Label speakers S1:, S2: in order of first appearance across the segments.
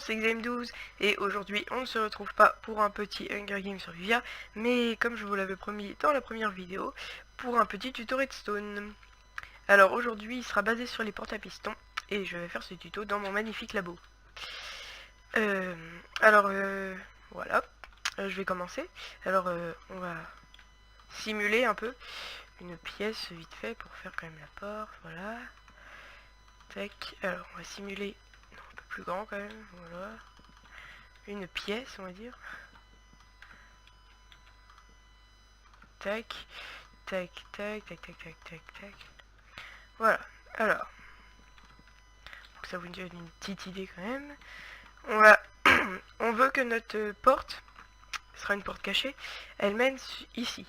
S1: c'est Xame12 et aujourd'hui on ne se retrouve pas pour un petit Hunger Games sur Vivia, mais comme je vous l'avais promis dans la première vidéo, pour un petit tuto redstone. Alors aujourd'hui il sera basé sur les portes à pistons et je vais faire ce tuto dans mon magnifique labo. Voilà, je vais commencer. Alors on va simuler un peu une pièce vite fait pour faire quand même la porte, voilà. Tac, alors on va simuler un peu plus grand quand même, voilà. Une pièce on va dire. Tac, tac, tac, tac, tac, tac, tac, tac. Voilà, alors. Donc ça vous donne une petite idée quand même. On va on veut que notre porte, ce sera une porte cachée, elle mène ici.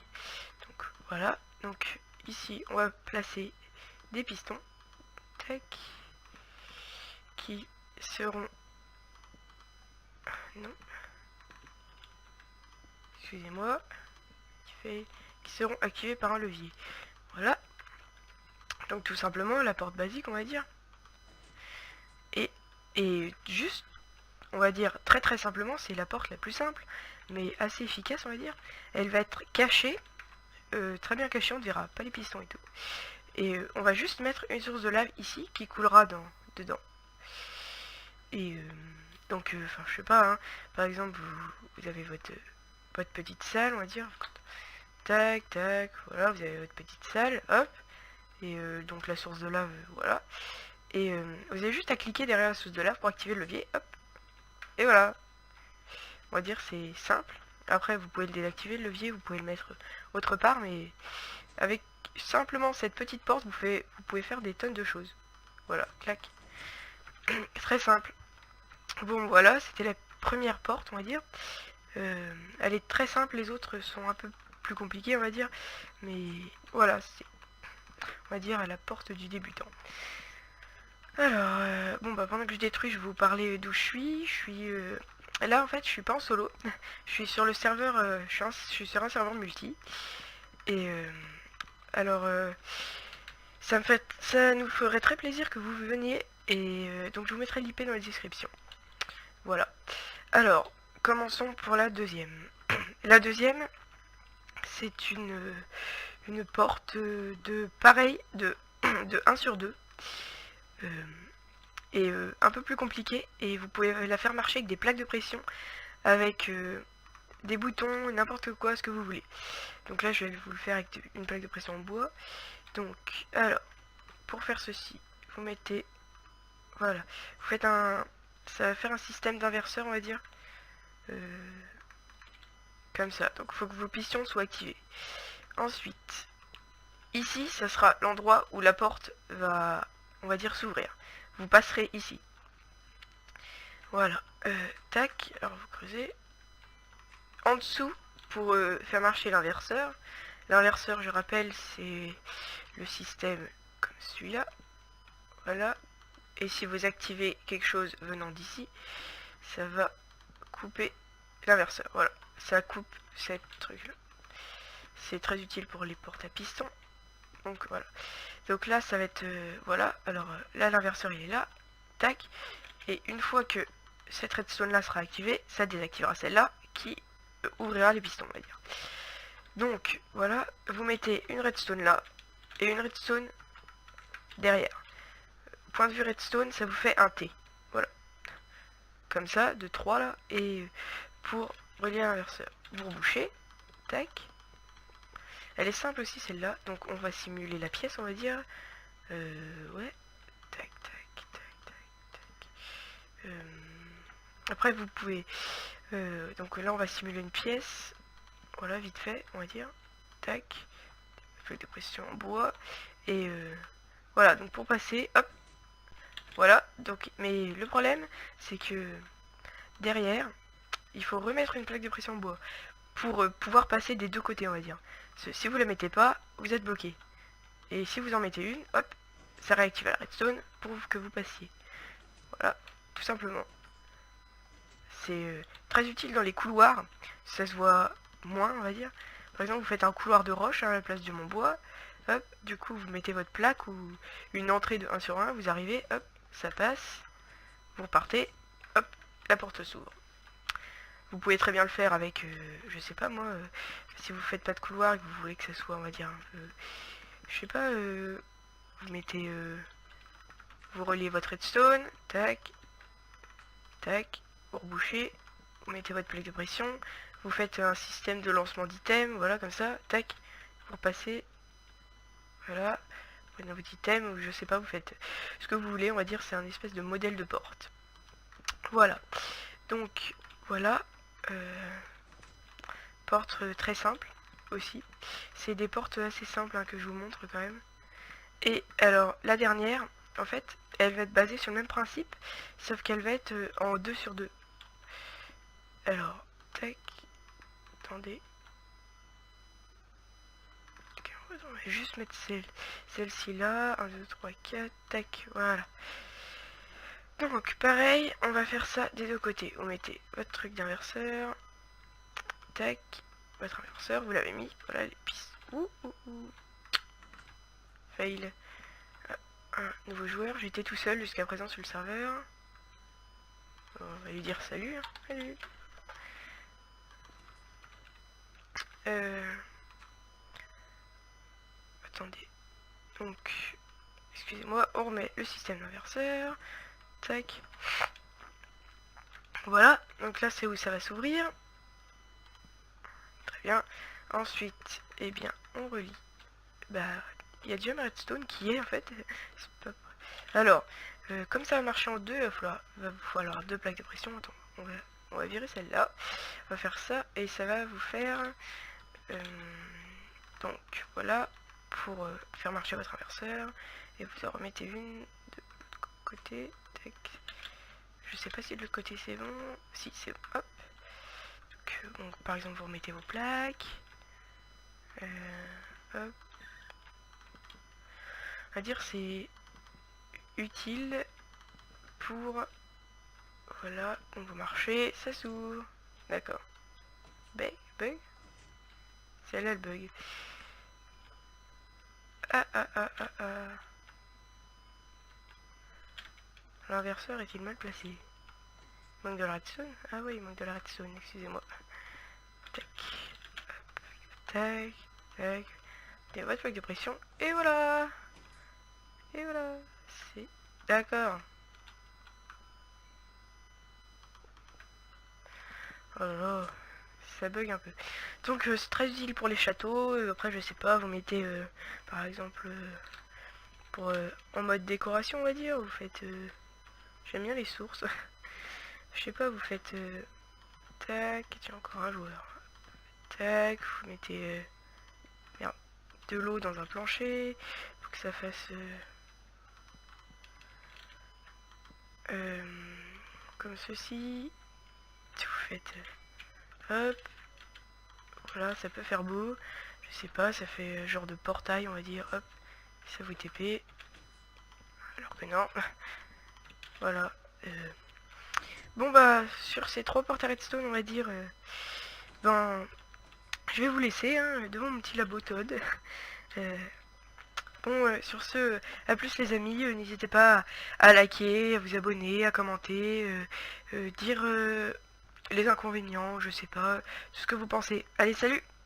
S1: Donc voilà, donc ici on va placer des pistons, tac, qui seront, non, excusez-moi, qui seront activés par un levier. Voilà, donc tout simplement la porte basique on va dire. Et juste, on va dire très simplement, c'est la porte la plus simple, mais assez efficace on va dire. Elle va être cachée, très bien cachée, on ne verra pas les pistons et tout. Et on va juste mettre une source de lave ici qui coulera dedans. Et donc, je sais pas, hein, par exemple, vous avez votre petite salle, on va dire. Tac, tac, voilà, vous avez votre petite salle, hop. Et donc la source de lave, voilà. Et vous avez juste à cliquer derrière la source de lave pour activer le levier, hop. Et voilà. On va dire c'est simple. Après, vous pouvez le désactiver, le levier, vous pouvez le mettre autre part, mais avec simplement cette petite porte, vous pouvez faire des tonnes de choses. Voilà, clac. Très simple. Bon, voilà, c'était la première porte, on va dire. Elle est très simple, les autres sont un peu plus compliquées, on va dire. Mais voilà, c'est, on va dire, la porte du débutant. Alors, bon, bah pendant que je détruis, je vais vous parler d'où je suis. Là, en fait, je suis pas en solo. Je suis sur le serveur, je suis sur un serveur multi. Et alors, ça nous ferait très plaisir que vous veniez. Et donc, je vous mettrai l'IP dans la description. Voilà. Alors, commençons pour la deuxième. La deuxième, c'est une porte de pareil, de 1 sur 2. Et un peu plus compliquée. Et vous pouvez la faire marcher avec des plaques de pression, avec des boutons, n'importe quoi, ce que vous voulez. Donc là, je vais vous le faire avec une plaque de pression en bois. Donc, alors, pour faire ceci, vous mettez, voilà, vous faites ça va faire un système d'inverseur, on va dire. Comme ça. Donc il faut que vos pistons soient activés. Ensuite, ici, ça sera l'endroit où la porte va, on va dire, s'ouvrir. Vous passerez ici. Voilà. Tac. Alors vous creusez. En dessous, pour faire marcher l'inverseur. L'inverseur, je rappelle, c'est le système comme celui-là. Voilà. Et si vous activez quelque chose venant d'ici, ça va couper l'inverseur. Voilà. Ça coupe cette truc-là. C'est très utile pour les portes à pistons. Donc voilà. Donc là, ça va être... voilà. Alors là, l'inverseur, il est là. Tac. Et une fois que cette redstone-là sera activée, ça désactivera celle-là qui ouvrira les pistons, on va dire. Donc voilà. Vous mettez une redstone là et une redstone derrière. Point de vue redstone, ça vous fait un T. Voilà. Comme ça, de 3 là. Et pour relier l'inverseur, vous rebouchez. Tac. Elle est simple aussi celle-là. Donc on va simuler la pièce, on va dire. Ouais. Tac, tac, tac, tac, tac. Après vous pouvez... donc là on va simuler une pièce. Voilà, vite fait, on va dire. Tac. Avec des pressions en bois. Et voilà, donc pour passer, hop. Voilà, donc, mais le problème, c'est que derrière, il faut remettre une plaque de pression en bois pour pouvoir passer des deux côtés, on va dire. Si vous la mettez pas, vous êtes bloqué. Et si vous en mettez une, hop, ça réactive la redstone pour que vous passiez. Voilà, tout simplement. C'est très utile dans les couloirs, ça se voit moins, on va dire. Par exemple, vous faites un couloir de roche à la place de mon bois, hop, du coup vous mettez votre plaque ou une entrée de 1 sur 1, vous arrivez, hop, ça passe, vous repartez, hop, la porte s'ouvre. Vous pouvez très bien le faire avec, je sais pas moi, si vous faites pas de couloir et que vous voulez que ça soit, on va dire, un peu, je sais pas, vous mettez, vous reliez votre redstone, tac, tac, vous rebouchez, vous mettez votre plaque de pression, vous faites un système de lancement d'items, voilà, comme ça, tac, vous repassez, voilà, vous prenez votre item, ou je sais pas, vous faites ce que vous voulez, on va dire, c'est un espèce de modèle de porte. Voilà, donc, voilà, porte très simple aussi. C'est des portes assez simples hein, que je vous montre quand même. Et alors la dernière, en fait, elle va être basée sur le même principe, sauf qu'elle va être en 2 sur 2. Alors, tac, attendez. On va juste mettre celle-ci là, 1, 2, 3, 4, tac, voilà. Donc pareil, on va faire ça des deux côtés. Vous mettez votre truc d'inverseur, tac, votre inverseur, vous l'avez mis, voilà les pistes. Fail. Un nouveau joueur, j'étais tout seul jusqu'à présent sur le serveur. On va lui dire salut, hein. Salut. Attendez. Donc, excusez-moi, on remet le système d'inverseur. Tac. Voilà, donc là c'est où ça va s'ouvrir. Très bien. Ensuite, eh bien, on relie. Bah, il y a déjà ma redstone qui est en fait. Alors, comme ça va marcher en deux, il va vous falloir deux plaques de pression. Attends, on va virer celle-là. On va faire ça et ça va vous faire... donc, voilà, pour faire marcher votre inverseur. Et vous en remettez une de l'autre côté. Tac. Je sais pas si de l'autre côté c'est bon. Si, c'est bon. Hop. Donc, par exemple, vous remettez vos plaques. Hop. On va dire c'est utile pour... Voilà, donc vous marchez, ça s'ouvre. D'accord. Bug. C'est là le bug. L'inverseur est-il mal placé? Il manque de la redstone? Ah oui, il manque de la redstone, excusez-moi. Tac. Tac. Tac. Et votre plaque de pression. Et voilà. Et voilà. C'est... D'accord. Oh là là. Ça bug un peu. Donc c'est très utile pour les châteaux. Après je sais pas, vous mettez par exemple pour en mode décoration on va dire, vous faites j'aime bien les sources. Je sais pas, vous faites tac, tiens encore un joueur. Tac, vous mettez merde, de l'eau dans un plancher pour que ça fasse comme ceci. Vous faites hop. Voilà, ça peut faire beau. Je sais pas, ça fait genre de portail, on va dire. Hop, ça vous TP. Alors que non. Voilà. Bon bah, sur ces 3 portes à redstone, on va dire, ben, je vais vous laisser hein, devant mon petit labo Todd. Bon, sur ce, à plus les amis, n'hésitez pas à liker, à vous abonner, à commenter, dire les inconvénients, je sais pas, tout ce que vous pensez. Allez, salut!